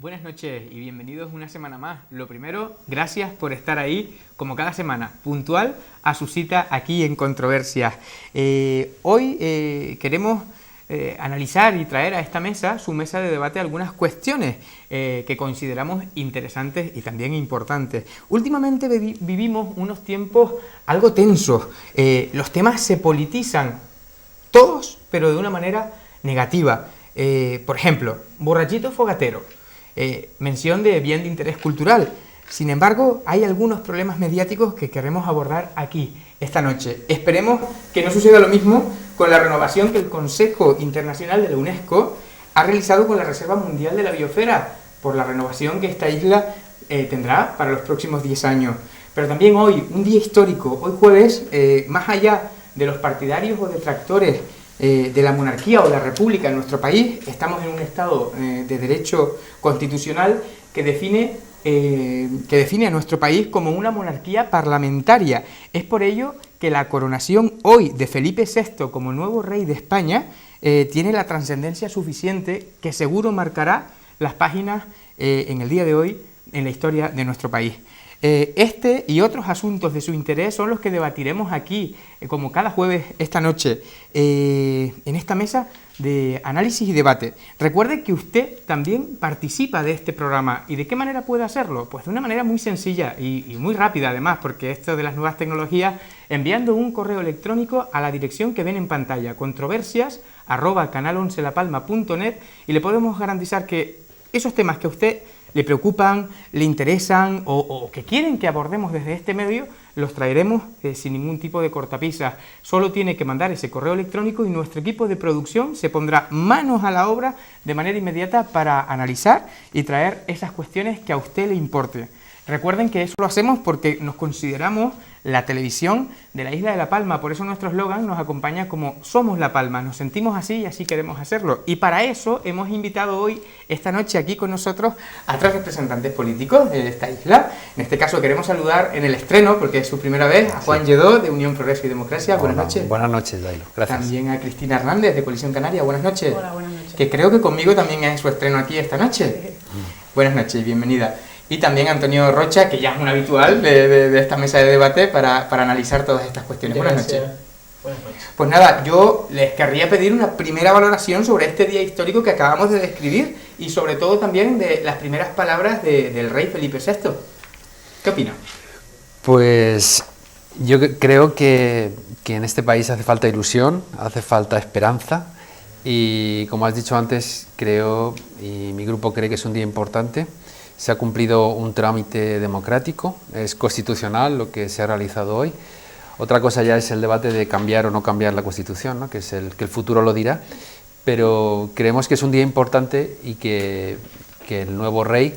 Buenas noches y bienvenidos una semana más. Lo primero, gracias por estar ahí, como cada semana, puntual a su cita aquí en Controversias. Hoy queremos analizar y traer a esta mesa, su mesa de debate, algunas cuestiones que consideramos interesantes y también importantes. Últimamente vivimos unos tiempos algo tensos. Los temas se politizan, todos, pero de una manera negativa. Por ejemplo, borrachito fogatero. Mención de bien de interés cultural. Sin embargo, hay algunos problemas mediáticos que queremos abordar aquí, esta noche. Esperemos que no suceda lo mismo con la renovación que el Consejo Internacional de la UNESCO ha realizado con la Reserva Mundial de la Biosfera, por la renovación que esta isla tendrá para los próximos 10 años. Pero también hoy, un día histórico, hoy jueves, más allá de los partidarios o detractores de la monarquía o la república en nuestro país, estamos en un estado de derecho constitucional que define a nuestro país como una monarquía parlamentaria. Es por ello que la coronación hoy de Felipe VI como nuevo rey de España tiene la trascendencia suficiente que seguro marcará las páginas en el día de hoy en la historia de nuestro país. Este y otros asuntos de su interés son los que debatiremos aquí, como cada jueves esta noche, en esta mesa de análisis y debate. Recuerde que usted también participa de este programa. ¿Y de qué manera puede hacerlo? Pues de una manera muy sencilla y muy rápida además, porque esto de las nuevas tecnologías, enviando un correo electrónico a la dirección que ven en pantalla, controversias@canal11lapalma.net, y le podemos garantizar que esos temas que a usted le preocupan, le interesan o que quieren que abordemos desde este medio, los traeremos sin ningún tipo de cortapisas. Solo tiene que mandar ese correo electrónico y nuestro equipo de producción se pondrá manos a la obra de manera inmediata para analizar y traer esas cuestiones que a usted le importe. Recuerden que eso lo hacemos porque nos consideramos la televisión de la isla de La Palma, por eso nuestro eslogan nos acompaña como Somos La Palma, nos sentimos así y así queremos hacerlo. Y para eso hemos invitado hoy, esta noche, aquí con nosotros a tres representantes políticos de esta isla. En este caso queremos saludar en el estreno, porque es su primera vez, a Juan Lledó, de Unión Progreso y Democracia. Buenas noches. Buenas noches, Dailo. Gracias. También a Cristina Hernández, de Coalición Canaria. Buenas noches. Hola, buenas noches. Que creo que conmigo también es su estreno aquí esta noche. Sí. Buenas noches, bienvenida. Y también Antonio Rocha, que ya es un habitual de esta mesa de debate para analizar todas estas cuestiones. Buenas noches. Buenas noches. Pues nada, yo les querría pedir una primera valoración sobre este día histórico que acabamos de describir y sobre todo también de las primeras palabras del rey Felipe VI. ¿Qué opinan? Pues yo creo que en este país hace falta ilusión, hace falta esperanza y, como has dicho antes, creo, y mi grupo cree que es un día importante. Se ha cumplido un trámite democrático, es constitucional lo que se ha realizado hoy. Otra cosa ya es el debate de cambiar o no cambiar la Constitución, ¿no? que el futuro lo dirá, pero creemos que es un día importante y que el nuevo rey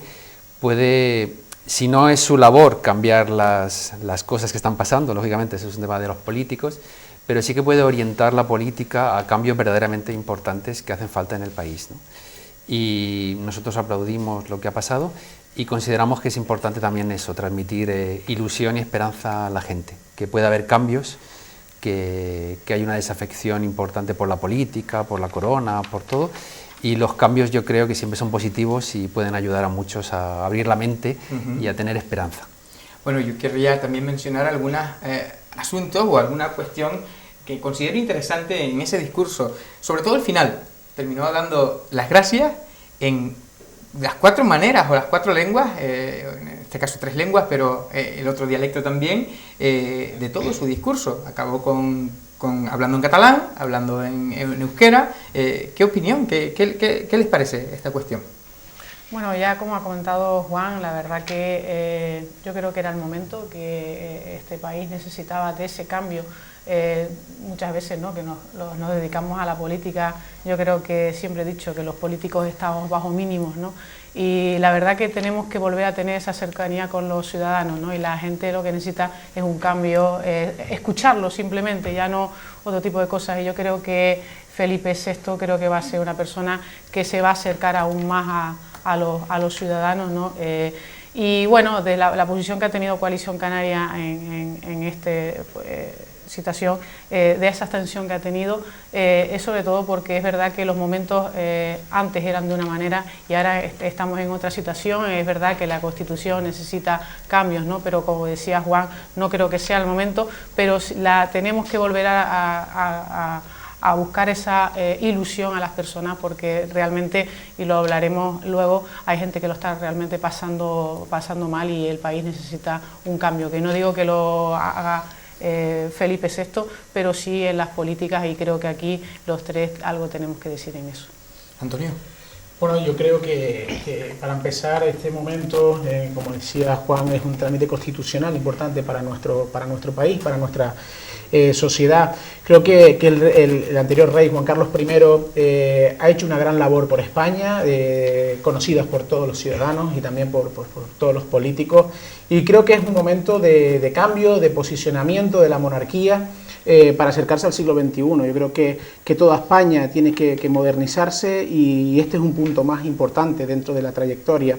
puede, si no es su labor cambiar las cosas que están pasando, lógicamente eso es un tema de los políticos, pero sí que puede orientar la política a cambios verdaderamente importantes que hacen falta en el país, ¿no? Y nosotros aplaudimos lo que ha pasado y consideramos que es importante también eso, transmitir ilusión y esperanza a la gente, que puede haber cambios, que hay una desafección importante por la política, por la corona, por todo, y los cambios yo creo que siempre son positivos y pueden ayudar a muchos a abrir la mente y a tener esperanza. Bueno, yo querría también mencionar algunos asuntos o alguna cuestión que considero interesante en ese discurso, sobre todo el final. Terminó dando las gracias en las cuatro maneras o las cuatro lenguas, en este caso tres lenguas, pero el otro dialecto también, de todo su discurso. Acabó hablando en catalán, hablando en euskera. ¿Qué opinión? ¿Qué les parece esta cuestión? Bueno, ya como ha comentado Juan, la verdad que yo creo que era el momento que este país necesitaba de ese cambio. Muchas veces, ¿no?, que nos dedicamos a la política, yo creo que siempre he dicho que los políticos estamos bajo mínimos, ¿no? Y la verdad que tenemos que volver a tener esa cercanía con los ciudadanos, ¿no? Y la gente lo que necesita es un cambio, escucharlo simplemente, ya no otro tipo de cosas. Y yo creo que Felipe VI creo que va a ser una persona que se va a acercar aún más a los ciudadanos, ¿no? Y bueno, de la posición que ha tenido Coalición Canaria en este situación de esa extensión que ha tenido, es sobre todo porque es verdad que los momentos antes eran de una manera y ahora estamos en otra situación. Es verdad que la Constitución necesita cambios, ¿no? Pero como decía Juan, no creo que sea el momento, pero tenemos que volver a buscar esa ilusión a las personas, porque realmente, y lo hablaremos luego, hay gente que lo está realmente pasando mal y el país necesita un cambio, que no digo que lo haga Felipe VI, pero sí en las políticas, y creo que aquí los tres algo tenemos que decir en eso. Antonio. Bueno, yo creo que para empezar este momento, como decía Juan, es un trámite constitucional importante para nuestro país, para nuestra sociedad. Creo que el anterior rey, Juan Carlos I, ha hecho una gran labor por España, conocida por todos los ciudadanos y también por todos los políticos, y creo que es un momento de cambio, de posicionamiento de la monarquía, para acercarse al siglo XXI. Yo creo que toda España tiene que modernizarse, y este es un punto más importante dentro de la trayectoria.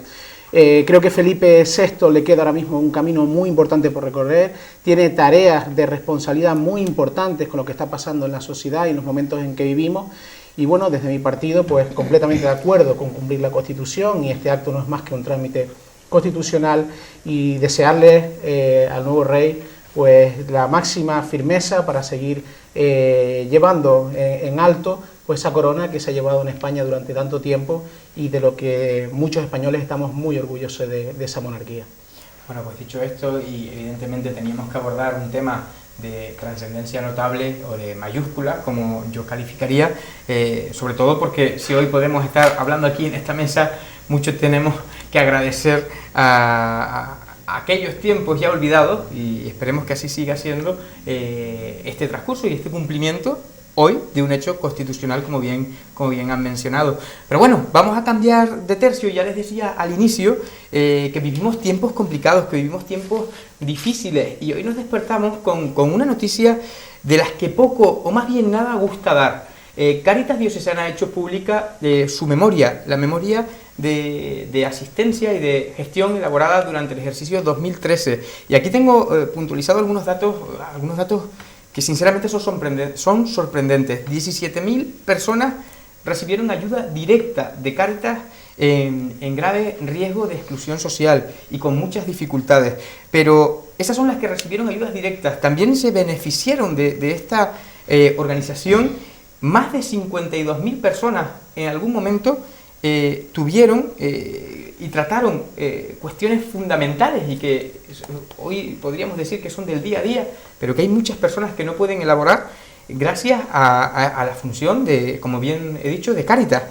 Creo que Felipe VI le queda ahora mismo un camino muy importante por recorrer, tiene tareas de responsabilidad muy importantes con lo que está pasando en la sociedad y en los momentos en que vivimos, y bueno, desde mi partido pues completamente de acuerdo con cumplir la Constitución, y este acto no es más que un trámite constitucional, y desearle al nuevo rey pues la máxima firmeza para seguir llevando en alto pues esa corona que se ha llevado en España durante tanto tiempo, y de lo que muchos españoles estamos muy orgullosos de esa monarquía. Bueno, pues dicho esto, y evidentemente teníamos que abordar un tema de trascendencia notable o de mayúscula, como yo calificaría, sobre todo porque si hoy podemos estar hablando aquí en esta mesa, muchos tenemos que agradecer a aquellos tiempos ya olvidados, y esperemos que así siga siendo este transcurso y este cumplimiento hoy de un hecho constitucional, como bien han mencionado. Pero bueno, vamos a cambiar de tercio. Ya les decía al inicio que vivimos tiempos complicados, que vivimos tiempos difíciles, y hoy nos despertamos con una noticia de las que poco o más bien nada gusta dar. Cáritas Diocesana ha hecho pública su memoria, la memoria de asistencia y de gestión elaborada durante el ejercicio 2013. Y aquí tengo puntualizado algunos datos que sinceramente son sorprendentes. 17.000 personas recibieron ayuda directa de Cáritas en grave riesgo de exclusión social y con muchas dificultades. Pero esas son las que recibieron ayudas directas. También se beneficiaron de esta organización más de 52.000 personas en algún momento tuvieron y trataron cuestiones fundamentales y que hoy podríamos decir que son del día a día, pero que hay muchas personas que no pueden elaborar gracias a la función de, como bien he dicho, de Cáritas.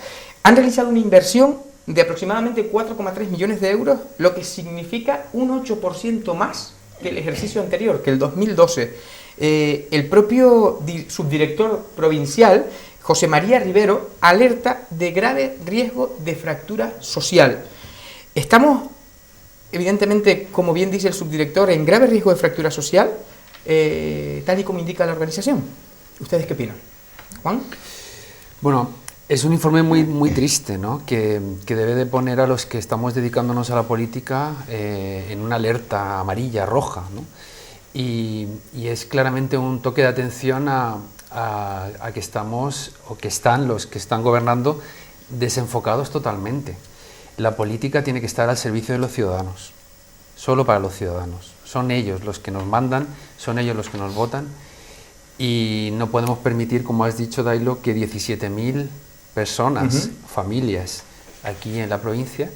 Han realizado una inversión de aproximadamente 4,3 millones de euros, lo que significa un 8% más que el ejercicio anterior, que el 2012. El propio subdirector provincial, José María Rivero, alerta de grave riesgo de fractura social. Estamos, evidentemente, como bien dice el subdirector, en grave riesgo de fractura social, tal y como indica la organización. ¿Ustedes qué opinan? ¿Juan? Bueno, es un informe muy triste, ¿no? que debe de poner a los que estamos dedicándonos a la política en una alerta amarilla, roja, ¿no? Y es claramente un toque de atención a que estamos, o que están los que están gobernando, desenfocados totalmente. La política tiene que estar al servicio de los ciudadanos, solo para los ciudadanos. Son ellos los que nos mandan, son ellos los que nos votan, y no podemos permitir, como has dicho, Dailo, que 17.000 personas, familias aquí en la provincia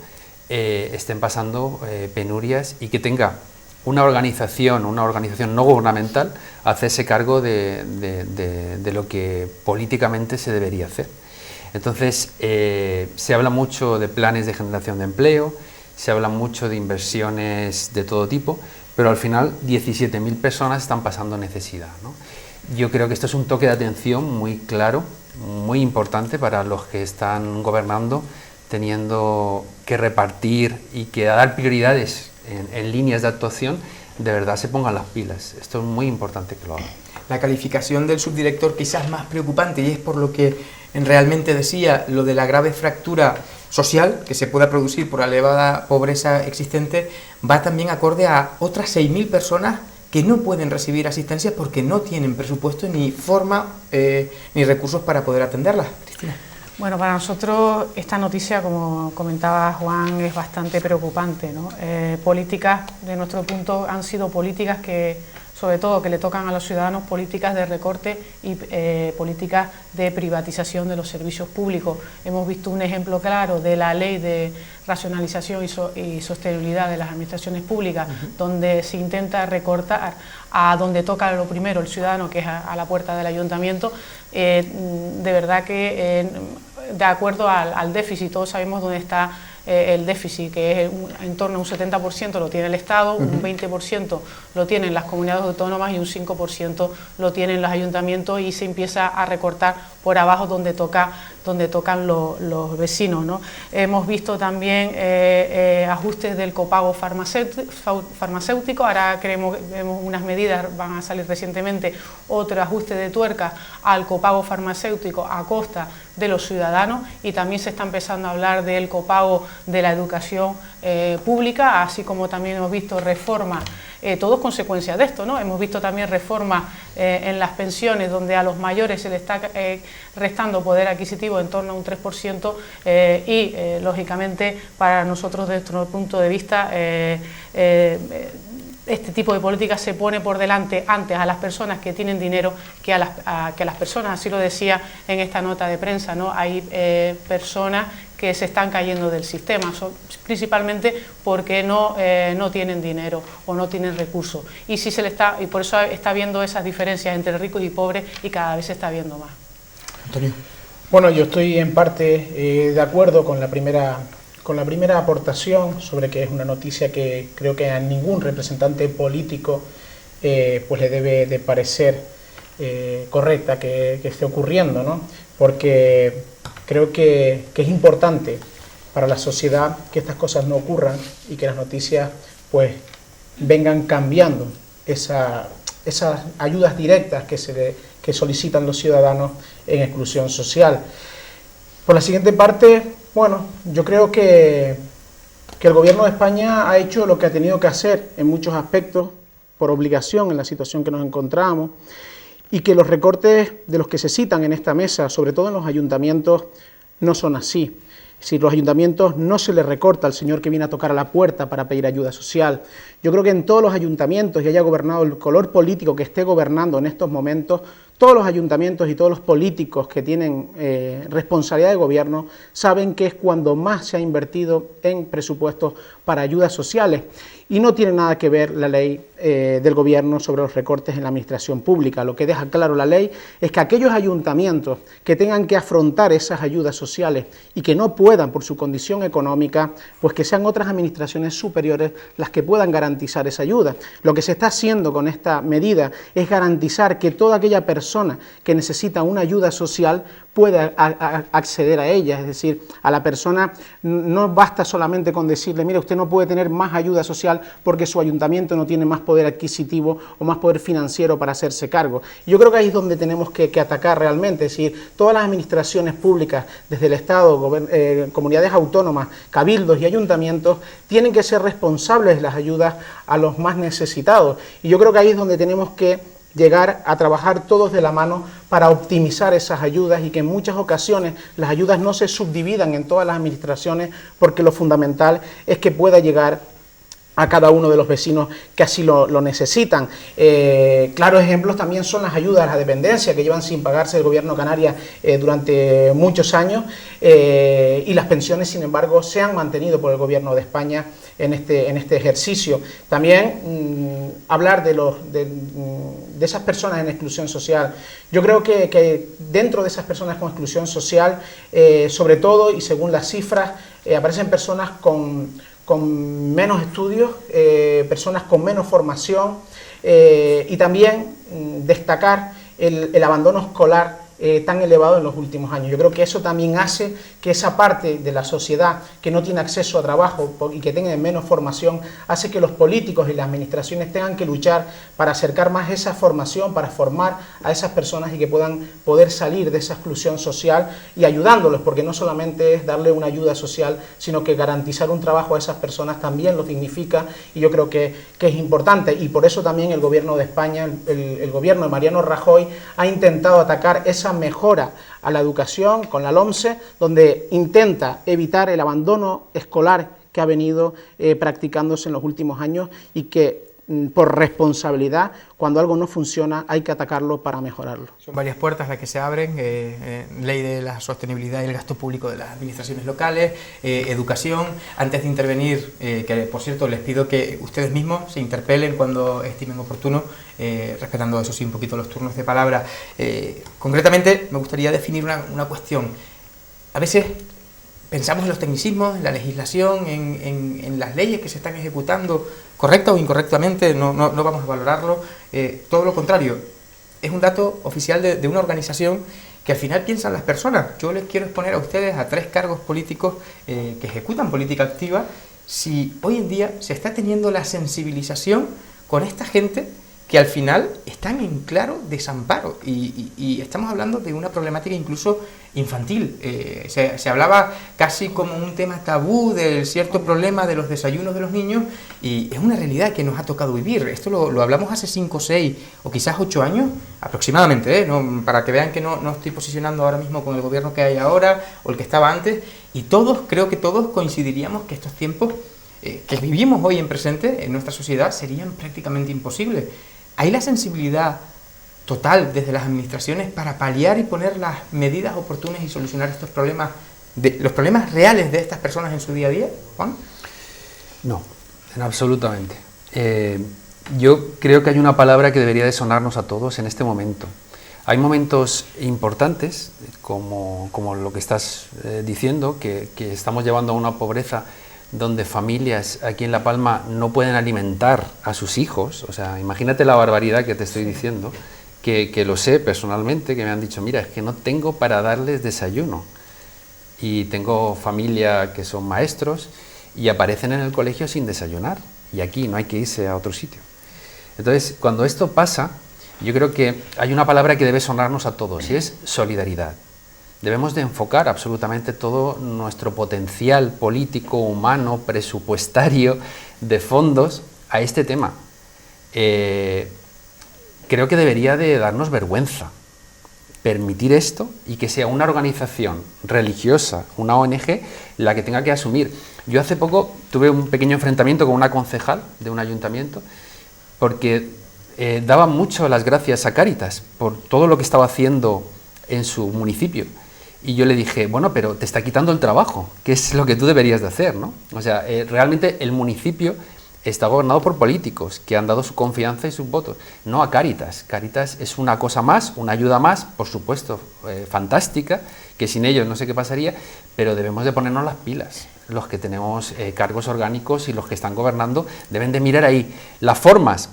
estén pasando penurias, y que tenga una organización no gubernamental hacerse cargo de lo que políticamente se debería hacer. Entonces, se habla mucho de planes de generación de empleo, se habla mucho de inversiones de todo tipo, pero al final 17.000 personas están pasando necesidad, ¿no? Yo creo que esto es un toque de atención muy claro, muy importante para los que están gobernando, teniendo que repartir y que dar prioridades en líneas de actuación, de verdad se pongan las pilas. Esto es muy importante que lo hagan. La calificación del subdirector quizás más preocupante, y es por lo que realmente decía, lo de la grave fractura social que se pueda producir por la elevada pobreza existente, va también acorde a otras 6.000 personas que no pueden recibir asistencia porque no tienen presupuesto ni forma ni recursos para poder atenderlas. Cristina. Bueno, para nosotros esta noticia, como comentaba Juan, es bastante preocupante, ¿no? Políticas, de nuestro punto, han sido políticas que, sobre todo, que le tocan a los ciudadanos, políticas de recorte y políticas de privatización de los servicios públicos. Hemos visto un ejemplo claro de la ley de racionalización y sostenibilidad de las administraciones públicas, donde se intenta recortar a donde toca lo primero el ciudadano, que es a la puerta del ayuntamiento. De verdad que de acuerdo al déficit, todos sabemos dónde está el déficit, que es en torno a un 70% lo tiene el Estado, un 20% lo tienen las comunidades autónomas y un 5% lo tienen los ayuntamientos, y se empieza a recortar por abajo donde tocan los vecinos, ¿no? Hemos visto también ajustes del copago farmacéutico, ahora vemos unas medidas, van a salir recientemente otro ajuste de tuerca al copago farmacéutico a costa de los ciudadanos, y también se está empezando a hablar del copago de la educación pública, así como también hemos visto reformas, todo es consecuencia de esto, ¿no? Hemos visto también reformas en las pensiones, donde a los mayores se les está restando poder adquisitivo en torno a un 3%, y lógicamente para nosotros, desde nuestro punto de vista, este tipo de políticas se pone por delante antes a las personas que tienen dinero que a las personas, así lo decía en esta nota de prensa, ¿no? Hay personas que se están cayendo del sistema, principalmente porque no tienen dinero o no tienen recursos, y por eso está habiendo esas diferencias entre ricos y pobres, y cada vez se está viendo más. Antonio. Bueno, yo estoy en parte de acuerdo con la primera aportación, sobre que es una noticia que creo que a ningún representante político pues le debe de parecer correcta que esté ocurriendo, ¿no? Porque creo que es importante para la sociedad que estas cosas no ocurran y que las noticias pues vengan cambiando esas ayudas directas que solicitan los ciudadanos en exclusión social. Por la siguiente parte, bueno, yo creo que el Gobierno de España ha hecho lo que ha tenido que hacer en muchos aspectos, por obligación en la situación que nos encontramos, y que los recortes de los que se citan en esta mesa, sobre todo en los ayuntamientos, no son así. Si los ayuntamientos no se les recorta al señor que viene a tocar a la puerta para pedir ayuda social. Yo creo que en todos los ayuntamientos, y haya gobernado el color político que esté gobernando en estos momentos, todos los ayuntamientos y todos los políticos que tienen responsabilidad de gobierno saben que es cuando más se ha invertido en presupuestos para ayudas sociales, y no tiene nada que ver la ley del gobierno sobre los recortes en la administración pública. Lo que deja claro la ley es que aquellos ayuntamientos que tengan que afrontar esas ayudas sociales y que no puedan por su condición económica, pues que sean otras administraciones superiores las que puedan garantizar esa ayuda. Lo que se está haciendo con esta medida es garantizar que toda aquella persona que necesita una ayuda social pueda acceder a ella, es decir, a la persona no basta solamente con decirle, mire, usted no puede tener más ayuda social porque su ayuntamiento no tiene más poder adquisitivo o más poder financiero para hacerse cargo. Y yo creo que ahí es donde tenemos que atacar realmente, es decir, todas las administraciones públicas, desde el Estado, comunidades autónomas, cabildos y ayuntamientos, tienen que ser responsables de las ayudas a los más necesitados. Y yo creo que ahí es donde tenemos que llegar a trabajar todos de la mano para optimizar esas ayudas, y que en muchas ocasiones las ayudas no se subdividan en todas las administraciones, porque lo fundamental es que pueda llegar a cada uno de los vecinos que así lo necesitan. Claros ejemplos también son las ayudas a la dependencia, que llevan sin pagarse el Gobierno de Canarias durante muchos años, y las pensiones, sin embargo, se han mantenido por el Gobierno de España en este ejercicio. También hablar de esas personas en exclusión social. Yo creo que dentro de esas personas con exclusión social, sobre todo, y según las cifras, aparecen personas con menos estudios, personas con menos formación, y también destacar el abandono escolar tan elevado en los últimos años. Yo creo que eso también hace que esa parte de la sociedad que no tiene acceso a trabajo y que tenga menos formación, hace que los políticos y las administraciones tengan que luchar para acercar más esa formación, para formar a esas personas y que puedan poder salir de esa exclusión social y ayudándolos, porque no solamente es darle una ayuda social, sino que garantizar un trabajo a esas personas también lo dignifica, y yo creo que es importante, y por eso también el gobierno de España, el gobierno de Mariano Rajoy, ha intentado atacar esa mejora a la educación con la LOMSE, donde intenta evitar el abandono escolar que ha venido practicándose en los últimos años y que por responsabilidad, cuando algo no funciona, hay que atacarlo para mejorarlo. Son varias puertas las que se abren, ley de la sostenibilidad y el gasto público de las administraciones locales, educación. Antes de intervenir, que por cierto les pido que ustedes mismos se interpelen cuando estimen oportuno, respetando eso sí un poquito los turnos de palabra. Concretamente me gustaría definir una cuestión. A veces pensamos en los tecnicismos, en la legislación, en las leyes que se están ejecutando, correcta o incorrectamente, no vamos a valorarlo, todo lo contrario, es un dato oficial de una organización que al final piensan las personas. Yo les quiero exponer a ustedes a 3 cargos políticos que ejecutan política activa, si hoy en día se está teniendo la sensibilización con esta gente que al final están en claro desamparo, y estamos hablando de una problemática incluso infantil. Se hablaba casi como un tema tabú del cierto problema de los desayunos de los niños, y es una realidad que nos ha tocado vivir. Esto lo hablamos hace 5, 6 o quizás 8 años aproximadamente, para que vean que no estoy posicionando ahora mismo con el gobierno que hay ahora o el que estaba antes, y creo que todos coincidiríamos que estos tiempos que vivimos hoy en presente en nuestra sociedad serían prácticamente imposibles. ¿Hay la sensibilidad total desde las administraciones para paliar y poner las medidas oportunas y solucionar estos problemas, los problemas reales de estas personas en su día a día, Juan? No, absolutamente. Yo creo que hay una palabra que debería de sonarnos a todos en este momento. Hay momentos importantes, como lo que estás diciendo, que estamos llevando a una pobreza donde familias aquí en La Palma no pueden alimentar a sus hijos. O sea, imagínate la barbaridad que te estoy diciendo, que lo sé personalmente, que me han dicho, mira, es que no tengo para darles desayuno. Y tengo familia que son maestros y aparecen en el colegio sin desayunar, y aquí no hay que irse a otro sitio. Entonces, cuando esto pasa, yo creo que hay una palabra que debe sonarnos a todos, y es solidaridad. Debemos de enfocar absolutamente todo nuestro potencial político, humano, presupuestario, de fondos a este tema. Creo que debería de darnos vergüenza permitir esto y que sea una organización religiosa, una ONG, la que tenga que asumir. Yo hace poco tuve un pequeño enfrentamiento con una concejal de un ayuntamiento porque daba mucho las gracias a Cáritas por todo lo que estaba haciendo en su municipio. Y yo le dije, bueno, pero te está quitando el trabajo, que es lo que tú deberías de hacer, ¿no? O sea, realmente el municipio está gobernado por políticos que han dado su confianza y sus votos, no a Cáritas. Cáritas es una cosa más, una ayuda más, por supuesto, fantástica, que sin ellos no sé qué pasaría, pero debemos de ponernos las pilas. Los que tenemos cargos orgánicos y los que están gobernando deben de mirar ahí las formas.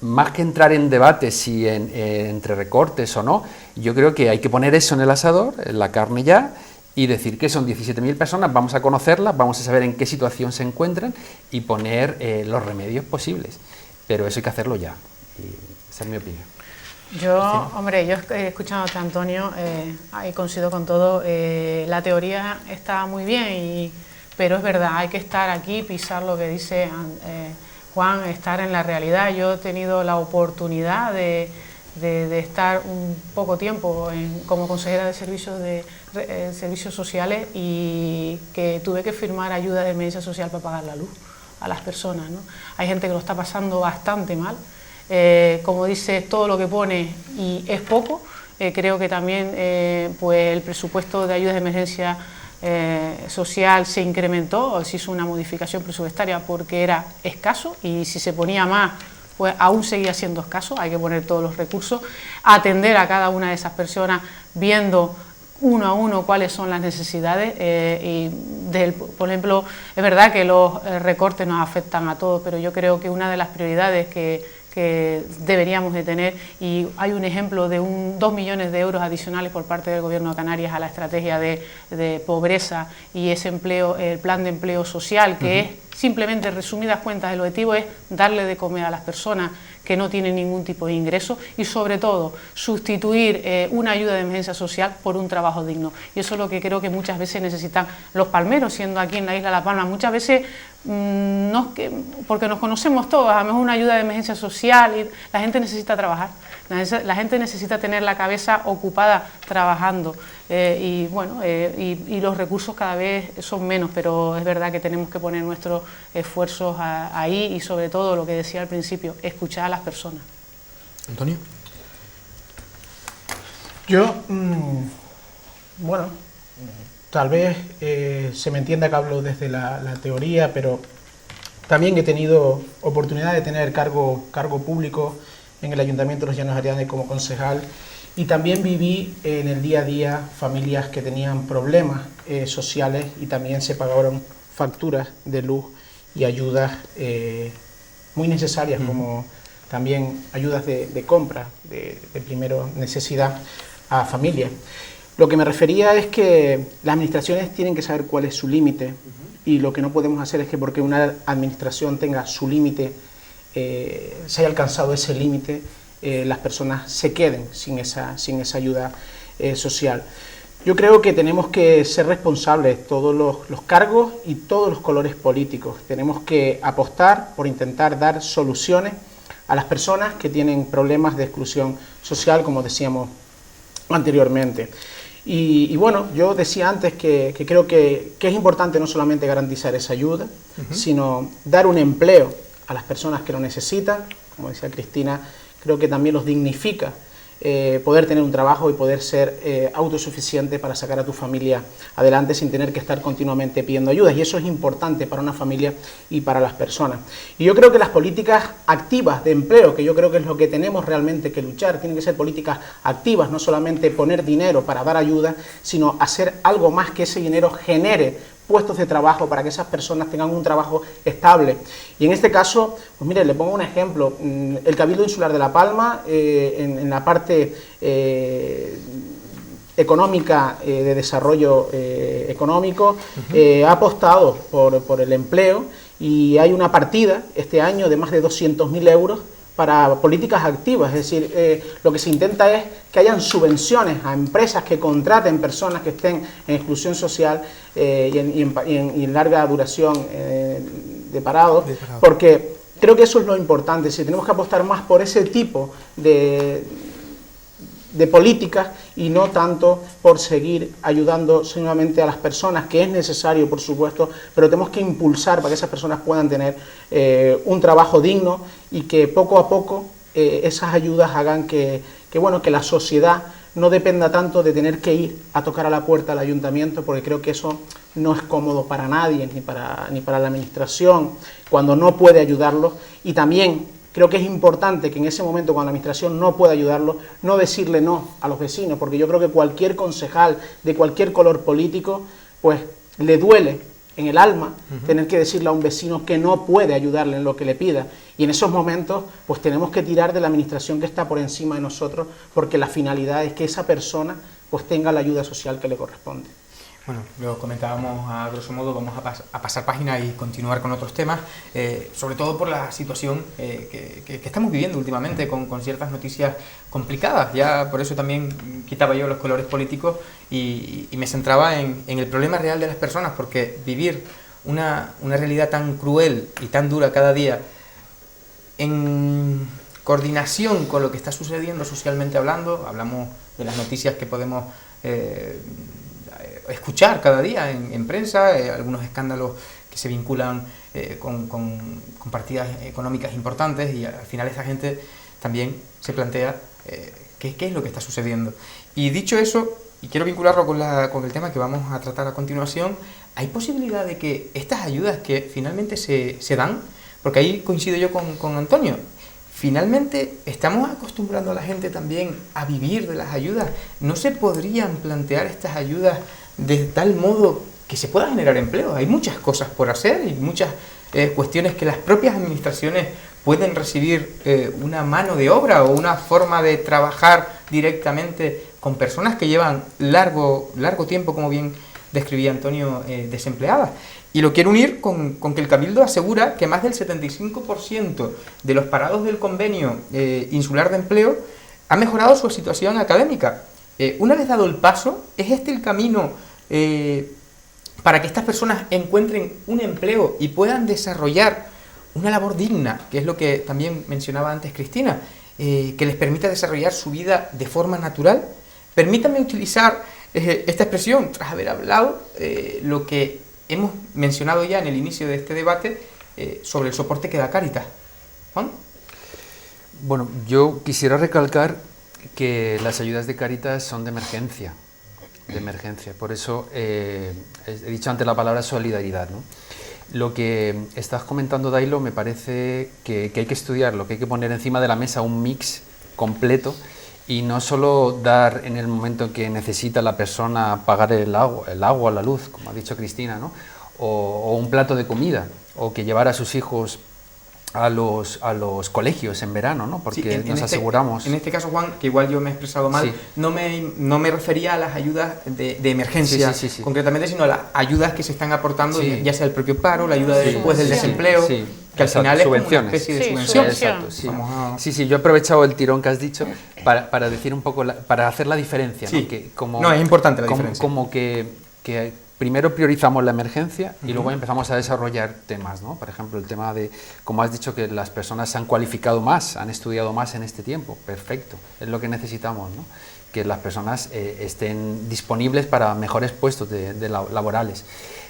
Más que entrar en debates si entre recortes o no, yo creo que hay que poner eso en el asador, en la carne ya, y decir que son 17.000 personas, vamos a conocerlas, vamos a saber en qué situación se encuentran y poner los remedios posibles. Pero eso hay que hacerlo ya, y esa es mi opinión. Hombre, yo escuchándote, Antonio, ahí coincido con todo, la teoría está muy bien, pero es verdad, hay que estar aquí, pisar lo que dice Juan, estar en la realidad. Yo he tenido la oportunidad de estar un poco tiempo como consejera de servicios sociales, y que tuve que firmar ayuda de emergencia social para pagar la luz a las personas, ¿no? Hay gente que lo está pasando bastante mal. Como dices, todo lo que pone y es poco. Creo que también pues el presupuesto de ayuda de emergencia social se incrementó, se hizo una modificación presupuestaria porque era escaso, y si se ponía más, pues aún seguía siendo escaso. Hay que poner todos los recursos, atender a cada una de esas personas, viendo uno a uno cuáles son las necesidades. Por ejemplo, es verdad que los recortes nos afectan a todos, pero yo creo que una de las prioridades que que deberíamos de tener, y hay un ejemplo de 2 millones de euros adicionales por parte del Gobierno de Canarias a la estrategia de pobreza y ese empleo, el plan de empleo social, que es simplemente, resumidas cuentas, el objetivo es darle de comer a las personas que no tienen ningún tipo de ingreso y sobre todo sustituir una ayuda de emergencia social por un trabajo digno. Y eso es lo que creo que muchas veces necesitan los palmeros, siendo aquí en la isla de La Palma. Muchas veces, porque nos conocemos todos, a lo mejor una ayuda de emergencia social, y la gente necesita trabajar, la gente necesita tener la cabeza ocupada trabajando y los recursos cada vez son menos, pero es verdad que tenemos que poner nuestros esfuerzos ahí y sobre todo lo que decía al principio, escuchar a las personas. Antonio. Yo, bueno, tal vez se me entienda que hablo desde la teoría, pero también he tenido oportunidad de tener cargo público en el Ayuntamiento de Los Llanos Ariane como concejal, y también viví en el día a día familias que tenían problemas sociales y también se pagaron facturas de luz y ayudas muy necesarias, como también ayudas de compra de primera necesidad a familias. Lo que me refería es que las administraciones tienen que saber cuál es su límite, y lo que no podemos hacer es que porque una administración tenga su límite, se haya alcanzado ese límite, las personas se queden sin esa ayuda social. Yo creo que tenemos que ser responsables, todos los cargos y todos los colores políticos. Tenemos que apostar por intentar dar soluciones a las personas que tienen problemas de exclusión social, como decíamos anteriormente. Y bueno, yo decía antes que creo que es importante no solamente garantizar esa ayuda, sino dar un empleo a las personas que lo necesitan. Como decía Cristina, creo que también los dignifica poder tener un trabajo y poder ser autosuficiente para sacar a tu familia adelante sin tener que estar continuamente pidiendo ayudas, y eso es importante para una familia y para las personas. Y yo creo que las políticas activas de empleo, que yo creo que es lo que tenemos realmente que luchar, tienen que ser políticas activas, no solamente poner dinero para dar ayuda, sino hacer algo más, que ese dinero genere puestos de trabajo para que esas personas tengan un trabajo estable. Y en este caso, pues mire, le pongo un ejemplo. El Cabildo Insular de La Palma, en la parte económica, de desarrollo económico, ha apostado por el empleo, y hay una partida este año de más de 200.000 euros para políticas activas. Es decir, lo que se intenta es que hayan subvenciones a empresas que contraten personas que estén en exclusión social y en larga duración de parado, porque creo que eso es lo importante. Si tenemos que apostar más por ese tipo de políticas y no tanto por seguir ayudando solamente a las personas, que es necesario, por supuesto, pero tenemos que impulsar para que esas personas puedan tener un trabajo digno, y que poco a poco esas ayudas hagan que la sociedad no dependa tanto de tener que ir a tocar a la puerta del ayuntamiento, porque creo que eso no es cómodo para nadie, ni para la administración, cuando no puede ayudarlos. Y también creo que es importante que en ese momento, cuando la administración no puede ayudarlo, no decirle no a los vecinos, porque yo creo que cualquier concejal de cualquier color político, pues le duele en el alma tener que decirle a un vecino que no puede ayudarle en lo que le pida. Y en esos momentos, pues tenemos que tirar de la administración que está por encima de nosotros, porque la finalidad es que esa persona pues tenga la ayuda social que le corresponde. Bueno, lo comentábamos a grosso modo, vamos a pasar página y continuar con otros temas, sobre todo por la situación que estamos viviendo últimamente con ciertas noticias complicadas. Ya por eso también quitaba yo los colores políticos y me centraba en el problema real de las personas, porque vivir una realidad tan cruel y tan dura cada día en coordinación con lo que está sucediendo socialmente hablando, hablamos de las noticias que podemos escuchar cada día en prensa, algunos escándalos que se vinculan con partidas económicas importantes, y al final esta gente también se plantea qué es lo que está sucediendo. Y dicho eso, y quiero vincularlo con el tema que vamos a tratar a continuación, ¿hay posibilidad de que estas ayudas que finalmente se dan, porque ahí coincido yo con Antonio, finalmente estamos acostumbrando a la gente también a vivir de las ayudas? ¿No se podrían plantear estas ayudas de tal modo que se pueda generar empleo? Hay muchas cosas por hacer y muchas cuestiones que las propias administraciones pueden recibir una mano de obra o una forma de trabajar directamente con personas que llevan largo tiempo, como bien describía Antonio, desempleadas. Y lo quiero unir con que el Cabildo asegura que más del 75% de los parados del convenio insular de empleo ha mejorado su situación académica. Una vez dado el paso, ¿es este el camino para que estas personas encuentren un empleo y puedan desarrollar una labor digna, que es lo que también mencionaba antes Cristina, que les permita desarrollar su vida de forma natural? Permítanme utilizar esta expresión, tras haber hablado lo que hemos mencionado ya en el inicio de este debate sobre el soporte que da Cáritas. ¿Juan? Bueno, yo quisiera recalcar que las ayudas de Cáritas son de emergencia. Por eso he dicho antes la palabra solidaridad, ¿no? Lo que estás comentando, Dailo, me parece que hay que estudiarlo, que hay que poner encima de la mesa un mix completo y no solo dar en el momento en que necesita la persona pagar el agua, la luz, como ha dicho Cristina, ¿no? O un plato de comida, o que llevar a sus hijos a los colegios en verano, ¿no? Porque sí, aseguramos... En este caso, Juan, que igual yo me he expresado mal, sí. no me refería a las ayudas de emergencia, sí. concretamente, sino a las ayudas que se están aportando, sí. ya sea el propio paro, la ayuda después del desempleo, que al final es como una especie de subvención. Exacto, sí, yo he aprovechado el tirón que has dicho para decir un poco, para hacer la diferencia, ¿no? Que no, es importante la diferencia. Como que primero priorizamos la emergencia y luego empezamos a desarrollar temas, ¿no? Por ejemplo, el tema de, como has dicho, que las personas se han cualificado más, han estudiado más en este tiempo. Perfecto, es lo que necesitamos, ¿no? Que las personas estén disponibles para mejores puestos laborales.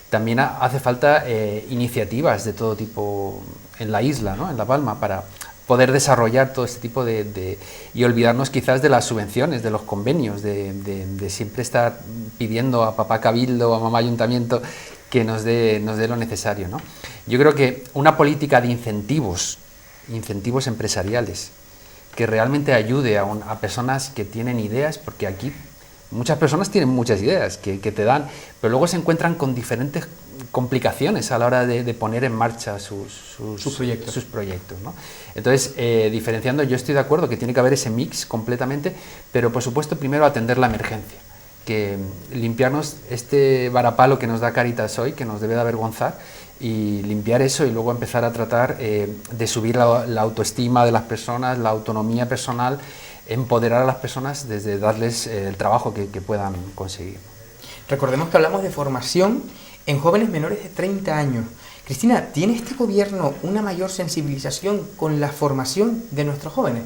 También hace falta iniciativas de todo tipo en la isla, ¿no? En La Palma, para poder desarrollar todo este tipo y olvidarnos quizás de las subvenciones, de los convenios, de siempre estar pidiendo a papá Cabildo o a mamá Ayuntamiento que nos dé lo necesario, ¿no? Yo creo que una política de incentivos empresariales que realmente ayude a personas que tienen ideas, porque aquí muchas personas tienen muchas ideas que te dan, pero luego se encuentran con diferentes complicaciones a la hora de poner en marcha sus proyectos, ¿no? Entonces, diferenciando, yo estoy de acuerdo que tiene que haber ese mix completamente, pero por supuesto primero atender la emergencia, que limpiarnos este varapalo que nos da Cáritas hoy, que nos debe de avergonzar, y limpiar eso y luego empezar a tratar de subir la autoestima de las personas, la autonomía personal, empoderar a las personas desde darles el trabajo que puedan conseguir. Recordemos que hablamos de formación en jóvenes menores de 30 años. Cristina, ¿tiene este gobierno una mayor sensibilización con la formación de nuestros jóvenes?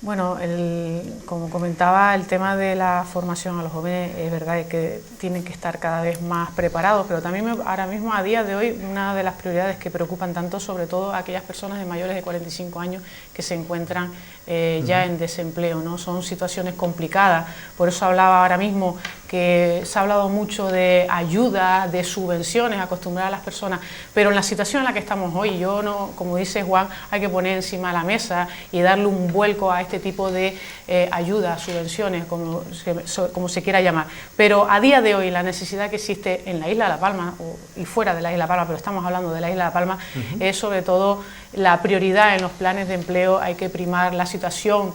Bueno, como comentaba, el tema de la formación a los jóvenes es verdad que tienen que estar cada vez más preparados, pero también ahora mismo, a día de hoy, una de las prioridades que preocupan tanto, sobre todo a aquellas personas de mayores de 45 años que se encuentran ya en desempleo, ¿no? Son situaciones complicadas, por eso hablaba ahora mismo que se ha hablado mucho de ayuda, de subvenciones, acostumbrar a las personas, pero en la situación en la que estamos hoy, como dice Juan, hay que poner encima de la mesa y darle un vuelco a este tipo de ayudas, subvenciones, como se quiera llamar. Pero a día de hoy la necesidad que existe en la isla de La Palma y fuera de la isla de La Palma, pero estamos hablando de la isla de La Palma, es sobre todo la prioridad en los planes de empleo. Hay que primar la situación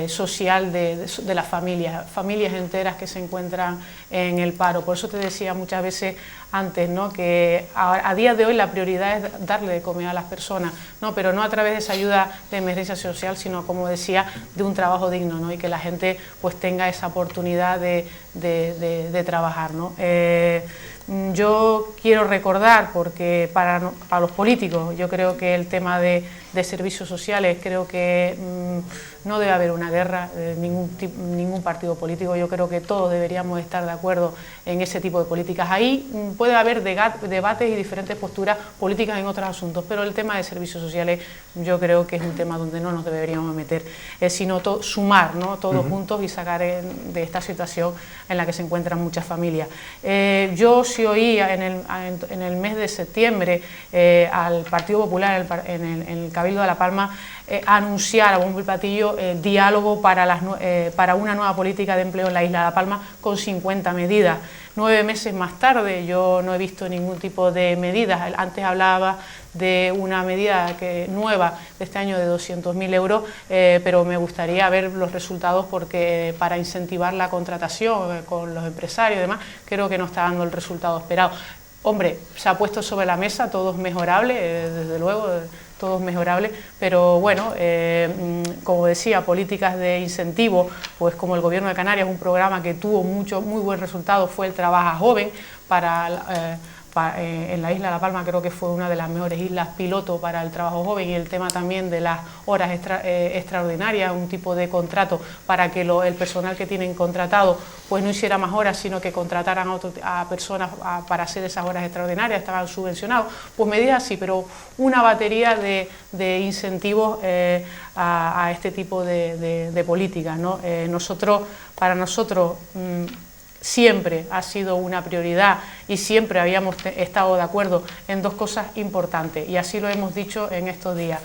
social de las familias enteras que se encuentran en el paro. Por eso te decía muchas veces antes, ¿no?, que a día de hoy la prioridad es darle de comer a las personas, ¿no?, pero no a través de esa ayuda de emergencia social, sino, como decía, de un trabajo digno, ¿no?, y que la gente pues tenga esa oportunidad de trabajar, ¿no? Yo quiero recordar, porque para los políticos, yo creo que el tema de servicios sociales, creo que no debe haber una guerra de ningún partido político. Yo creo que todos deberíamos estar de acuerdo en ese tipo de políticas. Ahí puede haber debates y diferentes posturas políticas en otros asuntos, pero el tema de servicios sociales yo creo que es un tema donde no nos deberíamos meter, sino sumar, ¿no?, todos juntos y sacar de esta situación en la que se encuentran muchas familias. Yo sí oía en el mes de septiembre al Partido Popular, en el Cabildo de La Palma, anunciar a bombo y platillo diálogo para una nueva política de empleo en la isla de La Palma con 50 medidas. 9 meses más tarde yo no he visto ningún tipo de medidas. Antes hablaba de una medida nueva de este año de 200.000 euros, pero me gustaría ver los resultados porque para incentivar la contratación con los empresarios y demás, creo que no está dando el resultado esperado. Hombre, se ha puesto sobre la mesa, todo es mejorable, desde luego, todo es mejorable, pero bueno, como decía, políticas de incentivo, pues como el Gobierno de Canarias, un programa que tuvo muy buen resultado fue el Trabaja Joven en la isla de La Palma. Creo que fue una de las mejores islas piloto para el trabajo joven, y el tema también de las horas extraordinarias, un tipo de contrato para que el personal que tienen contratado pues no hiciera más horas, sino que contrataran a personas para hacer esas horas extraordinarias, estaban subvencionados, pues medidas así, pero una batería de incentivos a este tipo de políticas, ¿no? Para nosotros siempre ha sido una prioridad y siempre habíamos estado de acuerdo en dos cosas importantes, y así lo hemos dicho en estos días.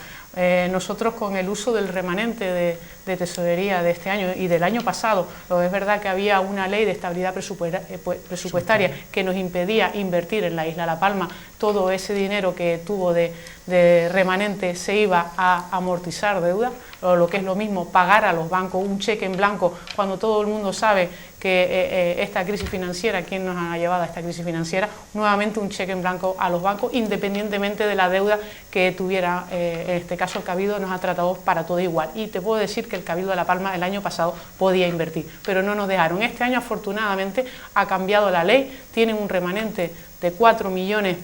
Nosotros, con el uso del remanente de tesorería de este año y del año pasado, es verdad que había una ley de estabilidad presupuestaria que nos impedía invertir en la isla de La Palma. Todo ese dinero que tuvo de remanente se iba a amortizar deuda, o lo que es lo mismo, pagar a los bancos un cheque en blanco, cuando todo el mundo sabe que esta crisis financiera, ¿quién nos ha llevado a esta crisis financiera? Nuevamente un cheque en blanco a los bancos, independientemente de la deuda que tuviera. En este caso el Cabildo nos ha tratado para todo igual, y te puedo decir que el Cabildo de La Palma el año pasado podía invertir, pero no nos dejaron. Este año afortunadamente ha cambiado la ley, tienen un remanente de 4 millones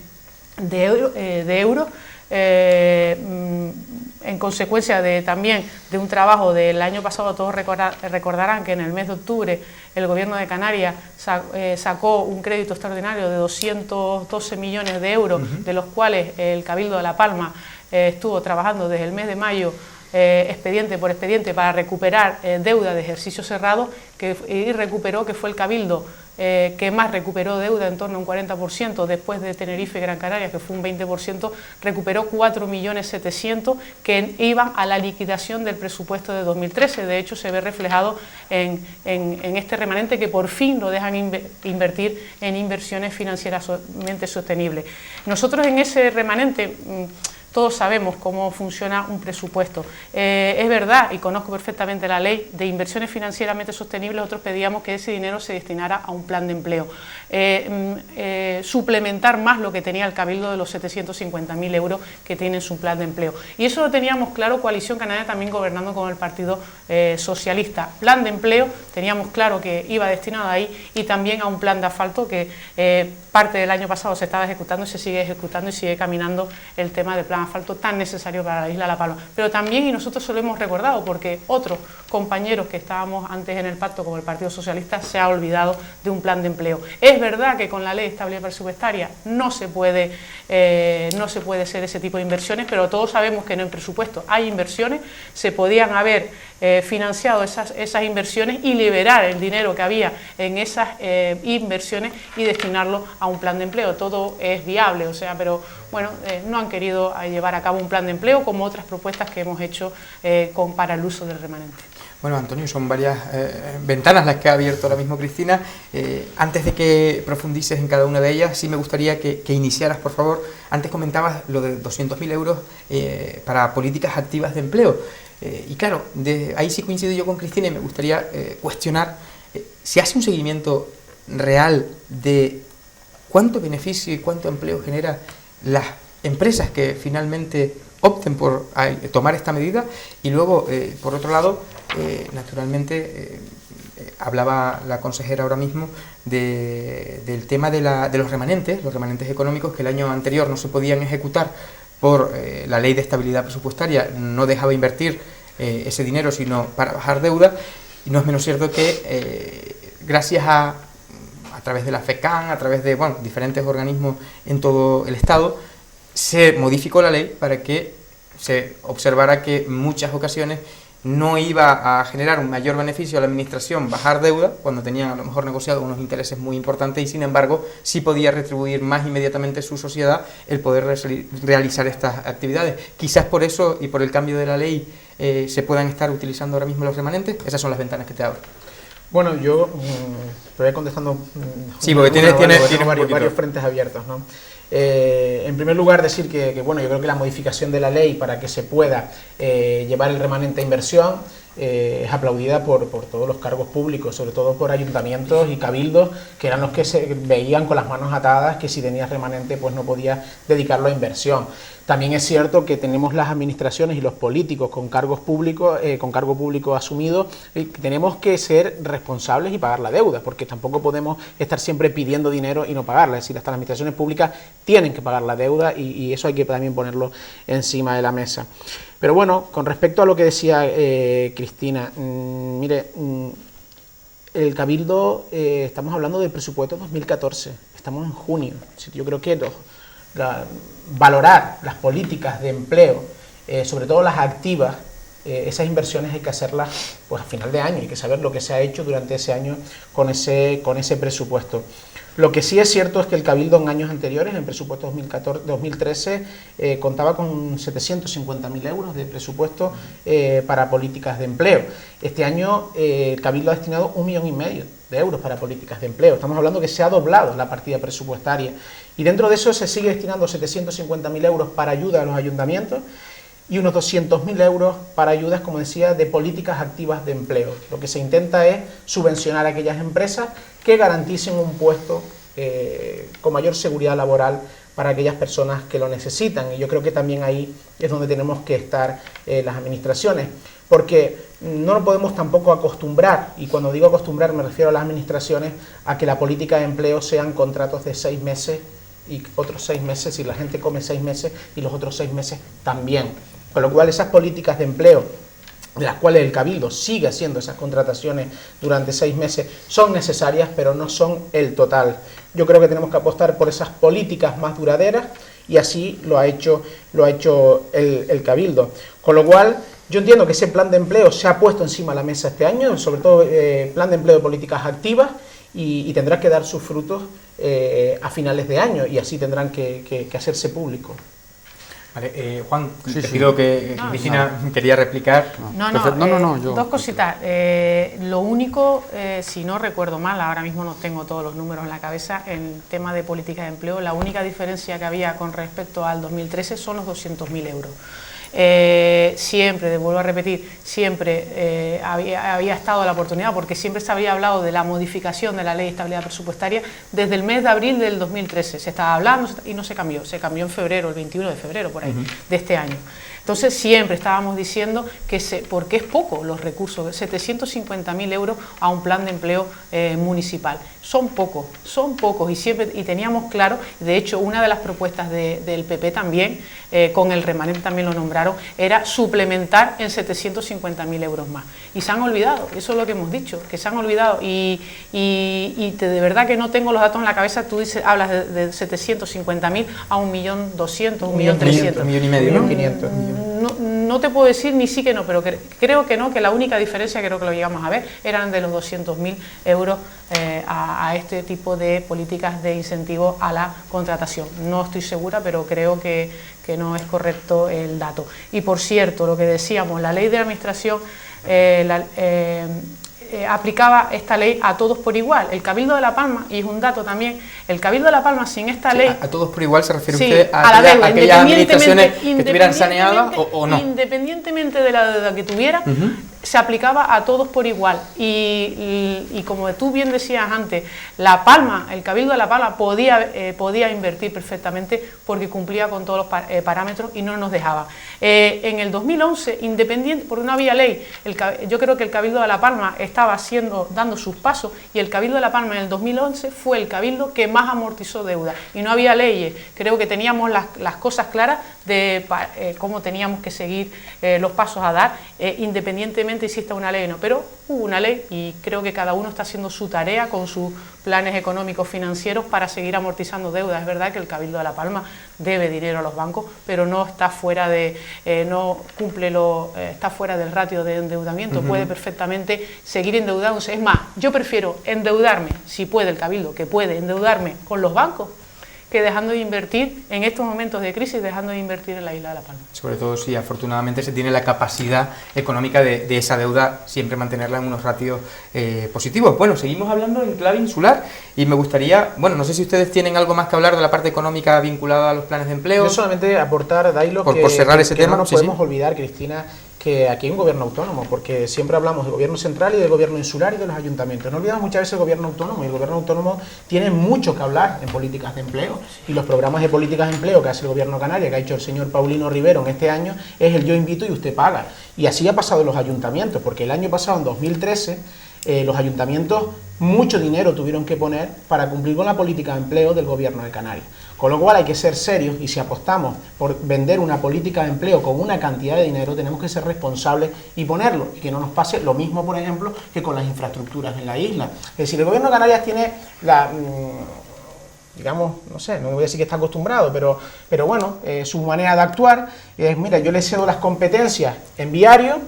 de euros, en consecuencia también de un trabajo del año pasado. Todos recordarán que en el mes de octubre el Gobierno de Canarias sacó un crédito extraordinario de 212 millones de euros, de los cuales el Cabildo de La Palma estuvo trabajando desde el mes de mayo, expediente por expediente, para recuperar deuda de ejercicio cerrado, y recuperó, que fue el Cabildo que más recuperó deuda, en torno a un 40%, después de Tenerife y Gran Canaria, que fue un 20%, recuperó 4.700.000 que iban a la liquidación del presupuesto de 2013. De hecho, se ve reflejado en este remanente, que por fin lo dejan invertir en inversiones financieramente sostenibles. Nosotros en ese remanente, todos sabemos cómo funciona un presupuesto. Es verdad, y conozco perfectamente la ley de inversiones financieramente sostenibles. Nosotros pedíamos que ese dinero se destinara a un plan de empleo, suplementar más lo que tenía el Cabildo de los 750.000 euros que tiene en su plan de empleo. Y eso lo teníamos claro, Coalición Canaria, también gobernando con el Partido Socialista. Plan de empleo, teníamos claro que iba destinado ahí, y también a un plan de asfalto que parte del año pasado se estaba ejecutando y se sigue ejecutando, y sigue caminando el tema del plan de asfalto tan necesario para la isla de La Palma. Pero también, y nosotros se lo hemos recordado, porque otros compañeros que estábamos antes en el pacto, como el Partido Socialista, se ha olvidado de un plan de empleo. Es verdad que con la ley de estabilidad presupuestaria no se puede hacer ese tipo de inversiones, pero todos sabemos que en el presupuesto hay inversiones. Se podían haber financiado esas inversiones y liberar el dinero que había en esas inversiones y destinarlo a un plan de empleo. Todo es viable, pero bueno, no han querido llevar a cabo un plan de empleo, como otras propuestas que hemos hecho para el uso del remanente. Bueno, Antonio, son varias ventanas las que ha abierto ahora mismo Cristina. Antes de que profundices en cada una de ellas, sí me gustaría que iniciaras, por favor. Antes comentabas lo de 200.000 euros para políticas activas de empleo. Y claro, ahí sí coincido yo con Cristina, y me gustaría cuestionar si hace un seguimiento real de cuánto beneficio y cuánto empleo genera las empresas que finalmente opten por tomar esta medida. Y luego, por otro lado, naturalmente, hablaba la consejera ahora mismo del tema de los remanentes económicos, que el año anterior no se podían ejecutar por la ley de estabilidad presupuestaria, no dejaba invertir ese dinero sino para bajar deuda. Y no es menos cierto que gracias a través de la FECAN, a través de diferentes organismos en todo el Estado, se modificó la ley para que se observara que en muchas ocasiones no iba a generar un mayor beneficio a la administración bajar deuda, cuando tenían a lo mejor negociado unos intereses muy importantes, y sin embargo sí podía retribuir más inmediatamente su sociedad el poder realizar estas actividades. Quizás por eso y por el cambio de la ley se puedan estar utilizando ahora mismo los remanentes. Esas son las ventanas que te abro. Bueno, yo te voy contestando. Sí, porque tiene varios frentes abiertos, ¿no? En primer lugar, decir que, bueno, yo creo que la modificación de la ley para que se pueda llevar el remanente a inversión es aplaudida por todos los cargos públicos, sobre todo por ayuntamientos y cabildos, que eran los que se veían con las manos atadas, que si tenías remanente pues no podías dedicarlo a inversión. También es cierto que tenemos las administraciones y los políticos con cargo público asumido, tenemos que ser responsables y pagar la deuda, porque tampoco podemos estar siempre pidiendo dinero y no pagarla. Es decir, hasta las administraciones públicas tienen que pagar la deuda y eso hay que también ponerlo encima de la mesa. Pero bueno, con respecto a lo que decía Cristina, mire, el Cabildo, estamos hablando del presupuesto 2014, estamos en junio. Yo creo que valorar las políticas de empleo, sobre todo las activas, esas inversiones hay que hacerlas pues a final de año, hay que saber lo que se ha hecho durante ese año con ese presupuesto. Lo que sí es cierto es que el Cabildo en años anteriores, en presupuesto 2013, contaba con 750.000 euros de presupuesto para políticas de empleo. Este año el Cabildo ha destinado 1,5 millones de euros para políticas de empleo. Estamos hablando que se ha doblado la partida presupuestaria y dentro de eso se sigue destinando 750.000 euros para ayuda a los ayuntamientos y unos 200.000 euros para ayudas, como decía, de políticas activas de empleo. Lo que se intenta es subvencionar a aquellas empresas que garanticen un puesto con mayor seguridad laboral para aquellas personas que lo necesitan. Y yo creo que también ahí es donde tenemos que estar las administraciones, porque no nos podemos tampoco acostumbrar, y cuando digo acostumbrar me refiero a las administraciones, a que la política de empleo sean contratos de 6 meses y otros 6 meses, y la gente come 6 meses y los otros 6 meses también. Con lo cual esas políticas de empleo, de las cuales el Cabildo sigue haciendo esas contrataciones durante 6 meses, son necesarias, pero no son el total. Yo creo que tenemos que apostar por esas políticas más duraderas y así lo ha hecho el Cabildo. Con lo cual, yo entiendo que ese plan de empleo se ha puesto encima de la mesa este año, sobre todo plan de empleo de políticas activas, y tendrá que dar sus frutos a finales de año y así tendrán que hacerse públicos. Vale, Juan, te pido que Cristina quería replicar. Yo. Dos cositas. Lo único, si no recuerdo mal, ahora mismo no tengo todos los números en la cabeza, en tema de política de empleo, la única diferencia que había con respecto al 2013 son los 200.000 euros. Siempre, vuelvo a repetir, siempre había estado la oportunidad, porque siempre se había hablado de la modificación de la Ley de Estabilidad Presupuestaria desde el mes de abril del 2013, se estaba hablando y no se cambió en febrero, el 21 de febrero por ahí, de este año. Entonces siempre estábamos diciendo que porque es poco los recursos, 750.000 euros a un plan de empleo municipal. Son pocos y teníamos claro, de hecho una de las propuestas del PP también, con el remanente también lo nombraron, era suplementar en 750.000 euros más. Y se han olvidado, eso es lo que hemos dicho, que se han olvidado y de verdad que no tengo los datos en la cabeza, tú hablas de 750.000 a 1.200.000, 1.300.000. 1.500.000. No te puedo decir ni sí que no, pero creo que no, que la única diferencia, creo que lo llegamos a ver, eran de los 200.000 euros a este tipo de políticas de incentivo a la contratación. No estoy segura, pero creo que no es correcto el dato. Y por cierto, lo que decíamos, la ley de administración aplicaba esta ley a todos por igual. El Cabildo de La Palma, y es un dato también, el Cabildo de La Palma sin esta ley... ¿A todos por igual se refiere usted a la deuda, aquellas administraciones que estuvieran saneadas o no? Independientemente de la deuda que tuviera, se aplicaba a todos por igual. Y como tú bien decías antes, La Palma, el Cabildo de La Palma podía invertir perfectamente porque cumplía con todos los parámetros y no nos dejaba. En el 2011, independiente, porque no había ley, yo creo que el Cabildo de La Palma estaba dando sus pasos, y el Cabildo de La Palma en el 2011 fue el Cabildo que más amortizó deuda y no había leyes. Creo que teníamos las cosas claras de cómo teníamos que seguir los pasos a dar, independientemente simplemente exista una ley, no, pero hubo una ley y creo que cada uno está haciendo su tarea con sus planes económicos financieros para seguir amortizando deudas. Es verdad que el Cabildo de La Palma debe dinero a los bancos, pero no está fuera de, está fuera del ratio de endeudamiento, puede perfectamente seguir endeudándose. Es más, yo prefiero endeudarme, si puede el Cabildo, que puede endeudarme con los bancos, que dejando de invertir en estos momentos de crisis, dejando de invertir en la isla de La Palma. Sobre todo si afortunadamente se tiene la capacidad económica de esa deuda, siempre mantenerla en unos ratios positivos. Bueno, seguimos hablando en clave insular y me gustaría, bueno, no sé si ustedes tienen algo más que hablar de la parte económica vinculada a los planes de empleo. Yo solamente aportar, Dailo, por cerrar ese tema, no nos podemos olvidar, Cristina, que aquí hay un gobierno autónomo, porque siempre hablamos del gobierno central y del gobierno insular y de los ayuntamientos. No olvidamos muchas veces el gobierno autónomo, y el gobierno autónomo tiene mucho que hablar en políticas de empleo, y los programas de políticas de empleo que hace el gobierno canario, que ha hecho el señor Paulino Rivero en este año, es el yo invito y usted paga. Y así ha pasado en los ayuntamientos, porque el año pasado, en 2013, los ayuntamientos mucho dinero tuvieron que poner para cumplir con la política de empleo del gobierno de Canarias. Con lo cual hay que ser serios y si apostamos por vender una política de empleo con una cantidad de dinero, tenemos que ser responsables y ponerlo. Y que no nos pase lo mismo, por ejemplo, que con las infraestructuras en la isla. Es decir, el gobierno de Canarias tiene la... digamos, no sé, no voy a decir que está acostumbrado, pero bueno, su manera de actuar es, mira, yo le cedo las competencias en viario,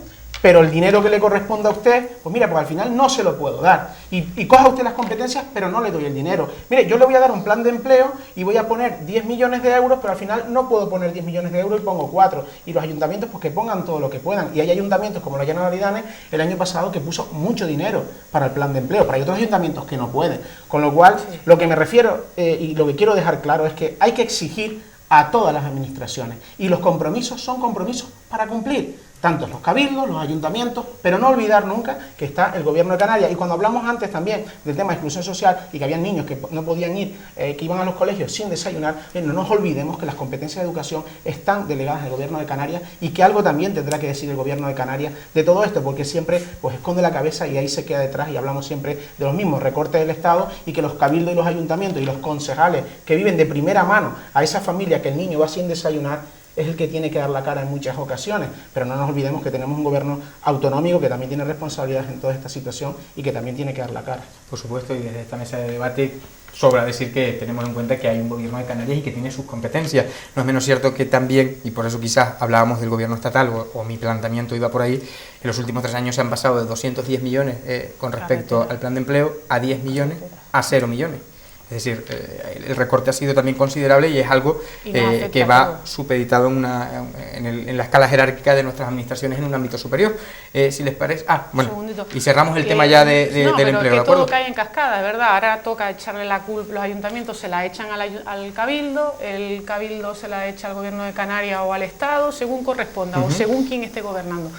pero el dinero que le corresponde a usted, pues mira, pues al final no se lo puedo dar. Y coja usted las competencias, pero no le doy el dinero. Mire, yo le voy a dar un plan de empleo y voy a poner 10 millones de euros, pero al final no puedo poner 10 millones de euros y pongo 4. Y los ayuntamientos, pues que pongan todo lo que puedan. Y hay ayuntamientos como la Generalidad el año pasado que puso mucho dinero para el plan de empleo, pero hay otros ayuntamientos que no pueden. Con lo cual, lo que me refiero y lo que quiero dejar claro es que hay que exigir a todas las administraciones. Y los compromisos son compromisos para cumplir. Tanto los cabildos, los ayuntamientos, pero no olvidar nunca que está el gobierno de Canarias. Y cuando hablamos antes también del tema de exclusión social y que había niños que no podían ir, que iban a los colegios sin desayunar, no nos olvidemos que las competencias de educación están delegadas al gobierno de Canarias y que algo también tendrá que decir el gobierno de Canarias de todo esto, porque siempre pues esconde la cabeza y ahí se queda detrás y hablamos siempre de los mismos recortes del Estado y que los cabildos y los ayuntamientos y los concejales que viven de primera mano a esa familia que el niño va sin desayunar, es el que tiene que dar la cara en muchas ocasiones, pero no nos olvidemos que tenemos un gobierno autonómico que también tiene responsabilidades en toda esta situación y que también tiene que dar la cara. Por supuesto, y desde esta mesa de debate sobra decir que tenemos en cuenta que hay un gobierno de Canarias y que tiene sus competencias. No es menos cierto que también, y por eso quizás hablábamos del gobierno estatal, o mi planteamiento iba por ahí, en los últimos 3 años se han pasado de 210 millones con respecto al plan de empleo a 10 millones a 0 millones. Es decir, el recorte ha sido también considerable y es algo que va supeditado en la escala jerárquica de nuestras administraciones en un ámbito superior. Si les parece... bueno, y cerramos el tema ya del empleo, ¿de acuerdo? Todo cae en cascada, es verdad. Ahora toca echarle la culpa, los ayuntamientos se la echan al Cabildo, el Cabildo se la echa al Gobierno de Canarias o al Estado, según corresponda, o según quien esté gobernando.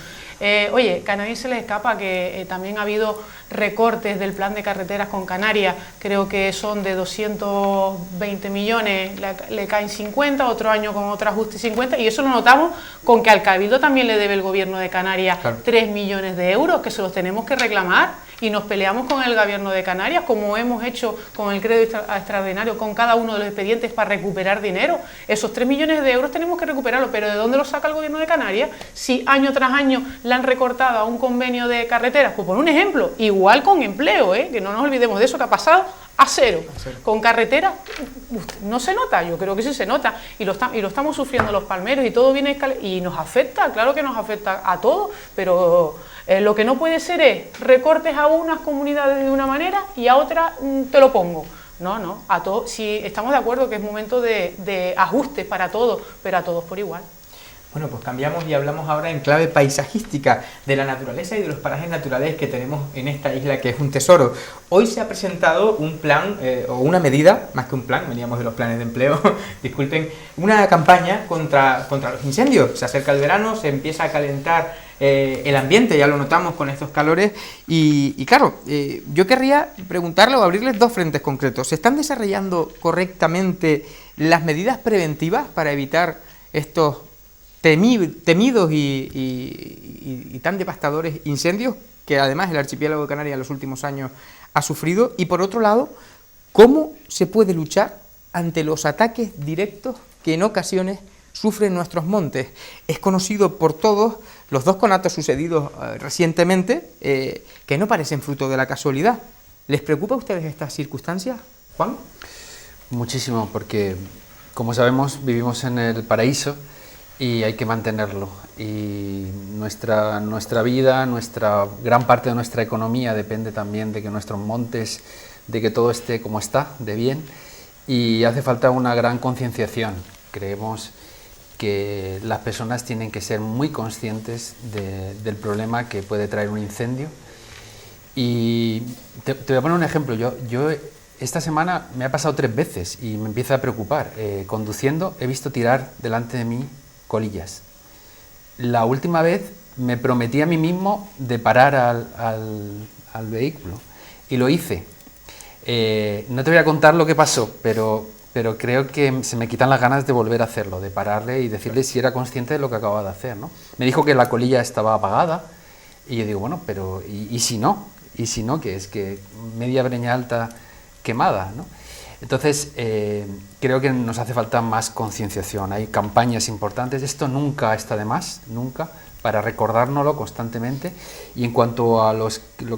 Oye, que a nadie se le escapa que también ha habido recortes del plan de carreteras con Canarias, creo que son de 220 millones, le caen 50, otro año con otro ajuste 50, y eso lo notamos con que al Cabildo también le debe el gobierno de Canarias 3 millones de euros, que se los tenemos que reclamar, y nos peleamos con el gobierno de Canarias, como hemos hecho con el crédito extraordinario, con cada uno de los expedientes para recuperar dinero. Esos 3 millones de euros tenemos que recuperarlos, pero ¿de dónde los saca el gobierno de Canarias? Si año tras año le han recortado a un convenio de carreteras, pues por un ejemplo, igual con empleo, que no nos olvidemos de eso, que ha pasado a cero. Con carreteras no se nota, yo creo que sí se nota, y lo estamos sufriendo los palmeros, y todo viene y nos afecta, claro que nos afecta a todos, pero lo que no puede ser es recortes a unas comunidades de una manera y a otras te lo pongo. No, a todos, si estamos de acuerdo que es momento de ajustes para todos, pero a todos por igual. Bueno, pues cambiamos y hablamos ahora en clave paisajística de la naturaleza y de los parajes naturales que tenemos en esta isla, que es un tesoro. Hoy se ha presentado un plan, o una medida, más que un plan, veníamos de los planes de empleo, disculpen, una campaña contra los incendios. Se acerca el verano, se empieza a calentar el ambiente, ya lo notamos con estos calores, y claro, yo querría preguntarle o abrirles 2 frentes concretos. ¿Se están desarrollando correctamente las medidas preventivas para evitar estos temidos y tan devastadores incendios que además el archipiélago de Canarias en los últimos años ha sufrido? Y por otro lado, ¿cómo se puede luchar ante los ataques directos que en ocasiones sufren nuestros montes. Es conocido por todos los dos conatos sucedidos recientemente que no parecen fruto de la casualidad. ¿Les preocupa a ustedes estas circunstancias, Juan? Muchísimo, porque como sabemos vivimos en el paraíso y hay que mantenerlo. Y nuestra vida, gran parte de nuestra economía depende también de que nuestros montes, de que todo esté como está, de bien. Y hace falta una gran concienciación. Creemos que las personas tienen que ser muy conscientes del problema que puede traer un incendio. Y te voy a poner un ejemplo. Yo esta semana me ha pasado 3 veces y me empieza a preocupar. Conduciendo he visto tirar delante de mí colillas. La última vez me prometí a mí mismo de parar al vehículo y lo hice. No te voy a contar lo que pasó, pero creo que se me quitan las ganas de volver a hacerlo, de pararle y decirle si era consciente de lo que acababa de hacer, ¿no? Me dijo que la colilla estaba apagada y yo digo, bueno, pero ¿y si no? ¿Y si no? Que es que media breña alta quemada, ¿no? Entonces, creo que nos hace falta más concienciación. Hay campañas importantes. Esto nunca está de más, nunca, para recordárnoslo constantemente. Y en cuanto a lo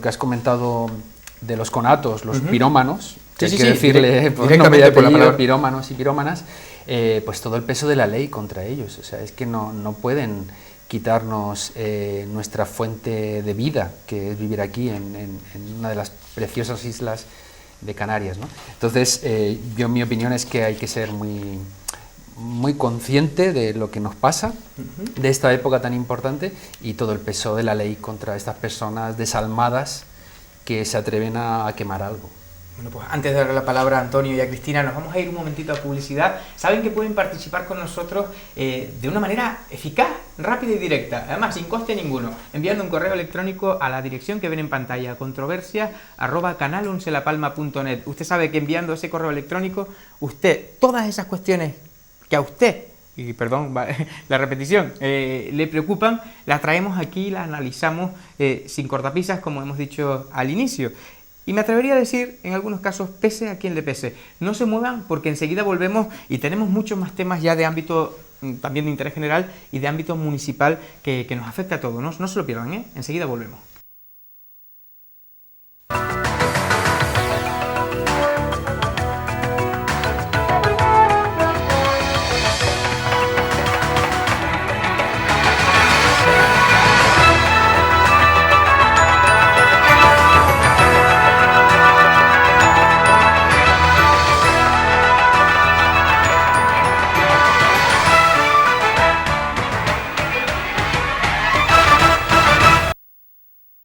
que has comentado de los conatos, los pirómanos, que hay que decirle directamente por la palabra pirómanos y pirómanas, pues todo el peso de la ley contra ellos. O sea, es que no pueden quitarnos nuestra fuente de vida, que es vivir aquí en una de las preciosas islas de Canarias, ¿no? Entonces, mi opinión es que hay que ser muy consciente de lo que nos pasa, de esta época tan importante, y todo el peso de la ley contra estas personas desalmadas que se atreven a quemar algo. Bueno, pues antes de darle la palabra a Antonio y a Cristina, nos vamos a ir un momentito a publicidad. Saben que pueden participar con nosotros de una manera eficaz, rápida y directa, además sin coste ninguno, enviando un correo electrónico a la dirección que ven en pantalla, controversia@canal11lapalma.net. Usted sabe que enviando ese correo electrónico, todas esas cuestiones que a usted, y perdón la repetición, le preocupan, las traemos aquí, las analizamos sin cortapisas, como hemos dicho al inicio. Y me atrevería a decir, en algunos casos, pese a quien le pese. No se muevan porque enseguida volvemos y tenemos muchos más temas ya de ámbito también de interés general y de ámbito municipal que nos afecta a todos. No se lo pierdan, ¿eh? Enseguida volvemos.